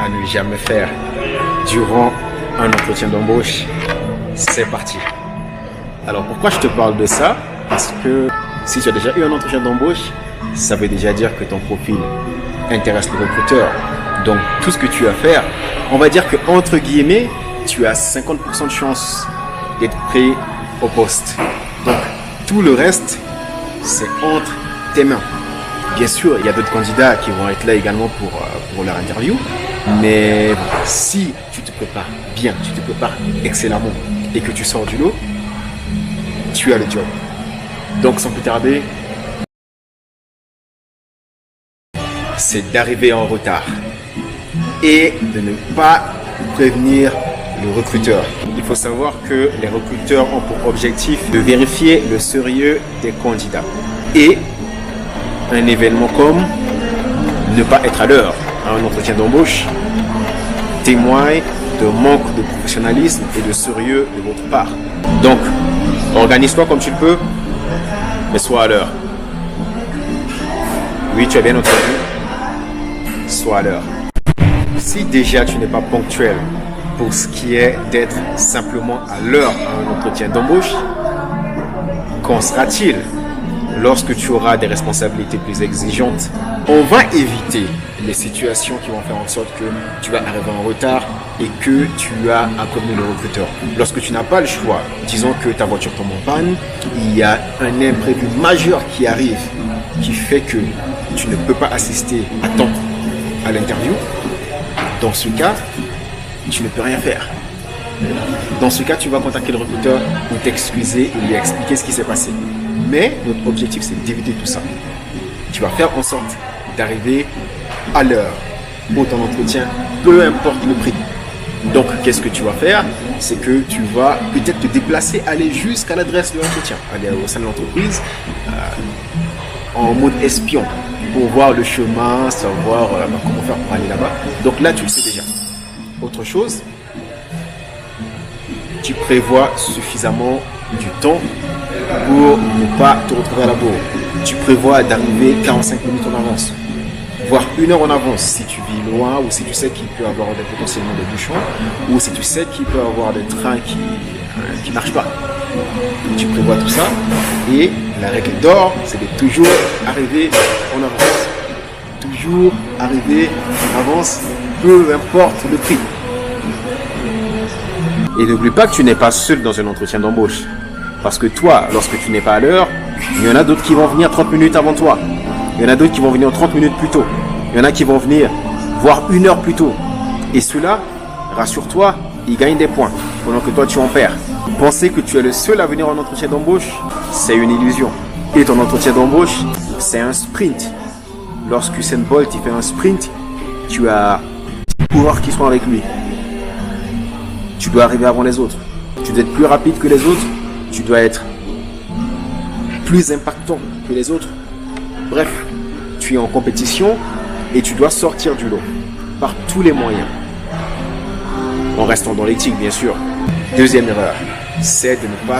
à ne jamais faire durant un entretien d'embauche. C'est parti. Alors pourquoi je te parle de ça? Parce que si tu as déjà eu un entretien d'embauche, ça veut déjà dire que ton profil intéresse le recruteur. Donc tout ce que tu as à faire, on va dire que entre guillemets, tu as 50% de chance d'être pris au poste. Donc tout le reste, c'est entre tes mains. Bien sûr, il y a d'autres candidats qui vont être là également pour leur interview. Mais si tu te prépares bien, tu te prépares excellemment et que tu sors du lot, tu as le job. Donc sans plus tarder, c'est d'arriver en retard et de ne pas prévenir le recruteur. Il faut savoir que les recruteurs ont pour objectif de vérifier le sérieux des candidats. Et un événement comme ne pas être à l'heure à un entretien d'embauche témoigne de manque de professionnalisme et de sérieux de votre part. Donc, organise-toi comme tu le peux, mais sois à l'heure. Oui, tu as bien entendu, sois à l'heure. Si déjà tu n'es pas ponctuel pour ce qui est d'être simplement à l'heure à un entretien d'embauche, qu'en sera-t-il lorsque tu auras des responsabilités plus exigeantes? On va éviter les situations qui vont faire en sorte que tu vas arriver en retard et que tu as à prévenir le recruteur. Lorsque tu n'as pas le choix, disons que ta voiture tombe en panne, il y a un imprévu majeur qui arrive, qui fait que tu ne peux pas assister à temps à l'interview. Dans ce cas, tu ne peux rien faire. Dans ce cas, tu vas contacter le recruteur pour t'excuser et lui expliquer ce qui s'est passé. Mais notre objectif, c'est d'éviter tout ça. Tu vas faire en sorte d'arriver à l'heure pour ton entretien, peu importe le prix. Donc, qu'est-ce que tu vas faire? C'est que tu vas peut-être te déplacer, aller jusqu'à l'adresse de l'entretien, aller au sein de l'entreprise en mode espion pour voir le chemin, savoir comment faire pour aller là-bas. Donc là, tu le sais déjà. Autre chose, tu prévois suffisamment du temps pour ne pas te retrouver à la bourre. Tu prévois d'arriver 45 minutes en avance, voire 1 heure en avance si tu vis loin ou si tu sais qu'il peut y avoir potentiellement des bouchons ou si tu sais qu'il peut y avoir des trains qui ne marchent pas. Tu prévois tout ça et la règle d'or, c'est de toujours arriver en avance. Toujours arriver en avance, peu importe le prix. Et n'oublie pas que tu n'es pas seul dans un entretien d'embauche. Parce que toi, lorsque tu n'es pas à l'heure, il y en a d'autres qui vont venir 30 minutes avant toi. Il y en a d'autres qui vont venir 30 minutes plus tôt. Il y en a qui vont venir voire 1 heure plus tôt. Et ceux-là, rassure-toi, ils gagnent des points pendant que toi tu en perds. Penser que tu es le seul à venir en entretien d'embauche, c'est une illusion. Et ton entretien d'embauche, c'est un sprint. Lorsque Usain Bolt il fait un sprint, tu as des coureurs qui sont avec lui. Tu dois arriver avant les autres. Tu dois être plus rapide que les autres. Tu dois être plus impactant que les autres. Bref, tu es en compétition et tu dois sortir du lot par tous les moyens. En restant dans l'éthique, bien sûr. Deuxième erreur, c'est de ne pas